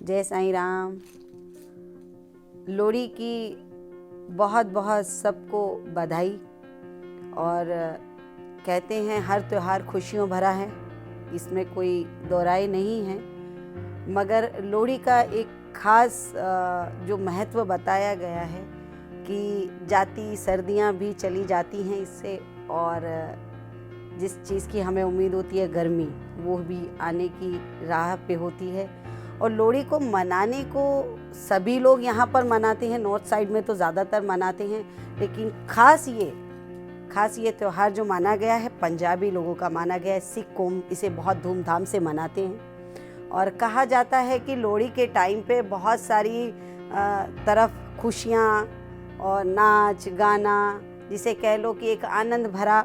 जय साईं राम। लोहड़ी की बहुत बहुत सबको बधाई। और कहते हैं हर त्योहार खुशियों भरा है, इसमें कोई दो राय नहीं है। मगर लोहड़ी का एक ख़ास जो महत्व बताया गया है कि जाती सर्दियां भी चली जाती हैं इससे, और जिस चीज़ की हमें उम्मीद होती है गर्मी, वो भी आने की राह पे होती है। और लोहड़ी को मनाने को सभी लोग यहाँ पर मनाते हैं, नॉर्थ साइड में तो ज़्यादातर मनाते हैं, लेकिन ख़ास ये त्यौहार जो माना गया है पंजाबी लोगों का माना गया है। सिख कौम इसे बहुत धूमधाम से मनाते हैं और कहा जाता है कि लोहड़ी के टाइम पे बहुत सारी तरफ खुशियाँ और नाच गाना, जिसे कह लो कि एक आनंद भरा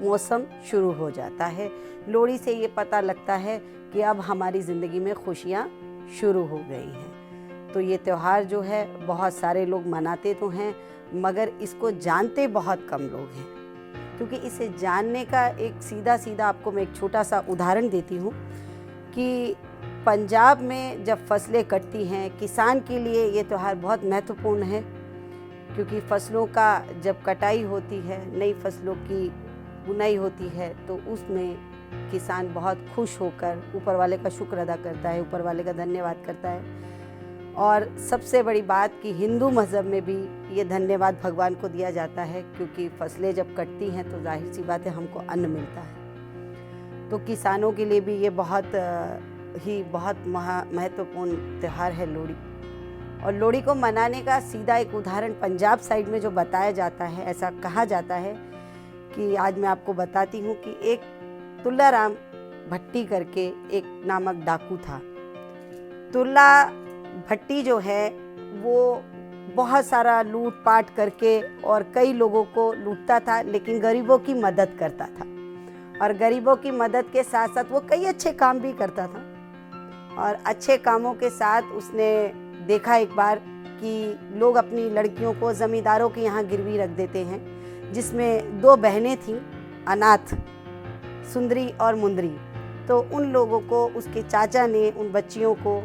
मौसम शुरू हो जाता है। लोहड़ी से ये पता लगता है कि अब हमारी ज़िंदगी में खुशियाँ शुरू हो गई हैं। तो ये त्यौहार जो है बहुत सारे लोग मनाते तो हैं, मगर इसको जानते बहुत कम लोग हैं। क्योंकि इसे जानने का एक सीधा आपको मैं एक छोटा सा उदाहरण देती हूँ कि पंजाब में जब फसलें कटती हैं, किसान के लिए ये त्यौहार बहुत महत्वपूर्ण है। क्योंकि फसलों का जब कटाई होती है, नई फसलों की बुनाई होती है, तो उसमें किसान बहुत खुश होकर ऊपर वाले का शुक्र अदा करता है, ऊपर वाले का धन्यवाद करता है। और सबसे बड़ी बात कि हिंदू मज़हब में भी ये धन्यवाद भगवान को दिया जाता है, क्योंकि फसलें जब कटती हैं तो जाहिर सी बात है हमको अन्न मिलता है। तो किसानों के लिए भी ये बहुत महत्वपूर्ण त्यौहार है लोहड़ी। और लोहड़ी को मनाने का सीधा एक उदाहरण पंजाब साइड में जो बताया जाता है, ऐसा कहा जाता है कि आज मैं आपको बताती हूँ कि एक तुल्लाराम भट्टी करके एक नामक डाकू था। तुल्ला भट्टी जो है वो बहुत सारा लूट पाट करके और कई लोगों को लूटता था, लेकिन गरीबों की मदद करता था। और गरीबों की मदद के साथ साथ वो कई अच्छे काम भी करता था। और अच्छे कामों के साथ उसने देखा एक बार कि लोग अपनी लड़कियों को ज़मींदारों के यहाँ गिरवी रख देते हैं, जिसमें दो बहनें थीं अनाथ, सुंदरी और मुंदरी। तो उन लोगों को उसके चाचा ने उन बच्चियों को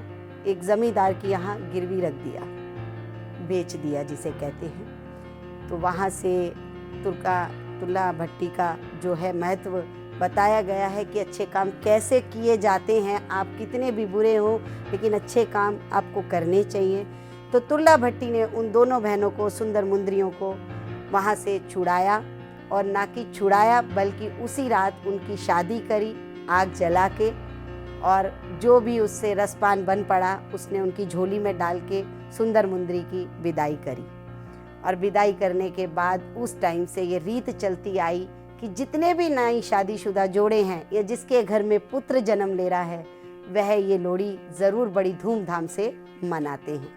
एक ज़मींदार के यहाँ गिरवी रख दिया, बेच दिया जिसे कहते हैं। तो वहाँ से तुल्ला भट्टी का जो है महत्व बताया गया है कि अच्छे काम कैसे किए जाते हैं। आप कितने भी बुरे हो, लेकिन अच्छे काम आपको करने चाहिए। तो तुल्ला भट्टी ने उन दोनों बहनों को, सुंदर मुंदरियों को वहाँ से छुड़ाया, और ना कि छुड़ाया बल्कि उसी रात उनकी शादी करी आग जला के। और जो भी उससे रसपान बन पड़ा उसने उनकी झोली में डाल के सुंदर मुंदरी की विदाई करी। और विदाई करने के बाद उस टाइम से ये रीत चलती आई कि जितने भी नई शादीशुदा जोड़े हैं या जिसके घर में पुत्र जन्म ले रहा है, वह ये लोहड़ी ज़रूर बड़ी धूमधाम से मनाते हैं।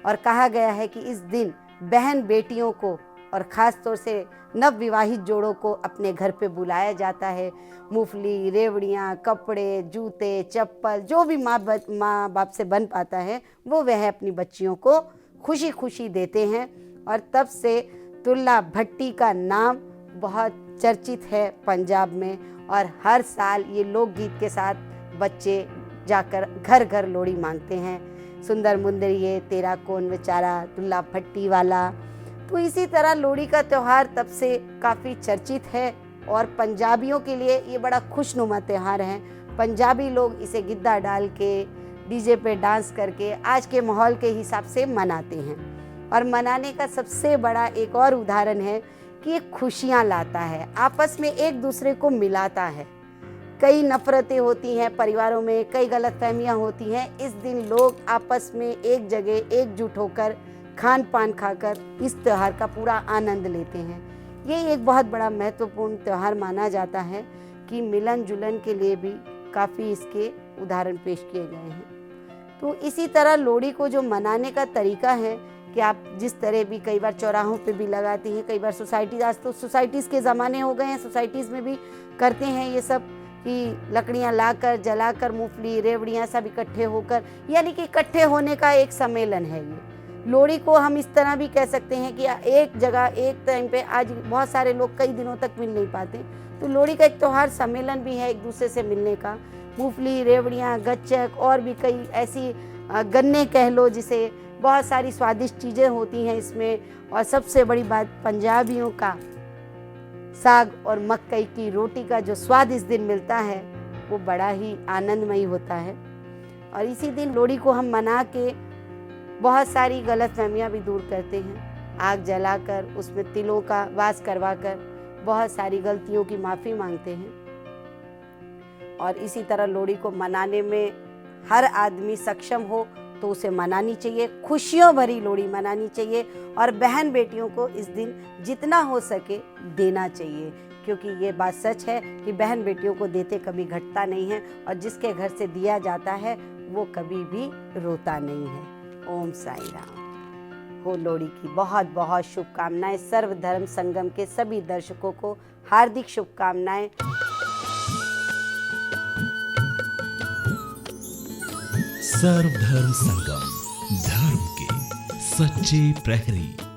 और कहा गया है कि इस दिन बहन बेटियों को और ख़ास तौर से नवविवाहित जोड़ों को अपने घर पे बुलाया जाता है। मूंगफली, रेवड़ियाँ, कपड़े, जूते, चप्पल, जो भी माँ बाप से बन पाता है वो वह अपनी बच्चियों को खुशी खुशी देते हैं। और तब से तुल्ला भट्टी का नाम बहुत चर्चित है पंजाब में। और हर साल ये लोकगीत के साथ बच्चे जाकर घर घर लोहड़ी मांगते हैं, सुंदर मुंदरिये तेरा कौन बेचारा तुल्ला भट्टी वाला। तो इसी तरह लोहड़ी का त्यौहार तब से काफ़ी चर्चित है और पंजाबियों के लिए ये बड़ा खुशनुमा त्यौहार है। पंजाबी लोग इसे गिद्दा डाल के, डीजे पे डांस करके आज के माहौल के हिसाब से मनाते हैं। और मनाने का सबसे बड़ा एक और उदाहरण है कि ये खुशियाँ लाता है, आपस में एक दूसरे को मिलाता है। कई नफ़रतें होती हैं परिवारों में, कई गलतफहमियाँ होती हैं, इस दिन लोग आपस में एक जगह एकजुट होकर खान पान खाकर इस त्यौहार का पूरा आनंद लेते हैं। ये एक बहुत बड़ा महत्वपूर्ण त्यौहार माना जाता है कि मिलन जुलन के लिए भी काफ़ी इसके उदाहरण पेश किए गए हैं। तो इसी तरह लोहड़ी को जो मनाने का तरीका है कि आप जिस तरह भी कई बार चौराहों पे भी लगाती हैं, कई बार सोसाइटीज़, आज तो सोसाइटीज़ के ज़माने हो गए हैं, सोसाइटीज़ में भी करते हैं ये सब कि लकड़ियाँ लाकर जलाकर मूंगफली रेवड़ियाँ सब इकट्ठे होकर, यानी कि इकट्ठे होने का एक सम्मेलन है ये। लोहड़ी को हम इस तरह भी कह सकते हैं कि एक जगह एक टाइम पे, आज बहुत सारे लोग कई दिनों तक मिल नहीं पाते, तो लोहड़ी का एक त्यौहार सम्मेलन भी है एक दूसरे से मिलने का। मूंगफली रेवड़ियाँ, गच्चक और भी कई ऐसी गन्ने कह लो जिसे, बहुत सारी स्वादिष्ट चीज़ें होती हैं इसमें। और सबसे बड़ी बात, पंजाबियों का साग और मकई की रोटी का जो स्वाद इस दिन मिलता है वो बड़ा ही आनंदमयी होता है। और इसी दिन लोहड़ी को हम मना के बहुत सारी गलतफहमियां भी दूर करते हैं। आग जलाकर उसमें तिलों का वास करवाकर बहुत सारी गलतियों की माफ़ी मांगते हैं। और इसी तरह लोहड़ी को मनाने में हर आदमी सक्षम हो तो उसे मनानी चाहिए, खुशियों भरी लोहड़ी मनानी चाहिए। और बहन बेटियों को इस दिन जितना हो सके देना चाहिए, क्योंकि ये बात सच है कि बहन बेटियों को देते कभी घटता नहीं है, और जिसके घर से दिया जाता है वो कभी भी रोता नहीं है। ओम साई राम। हो लोहड़ी की बहुत बहुत शुभकामनाएं। सर्वधर्म संगम के सभी दर्शकों को हार्दिक शुभकामनाएं। सर्वधर्म संगम, धर्म के सच्चे प्रहरी।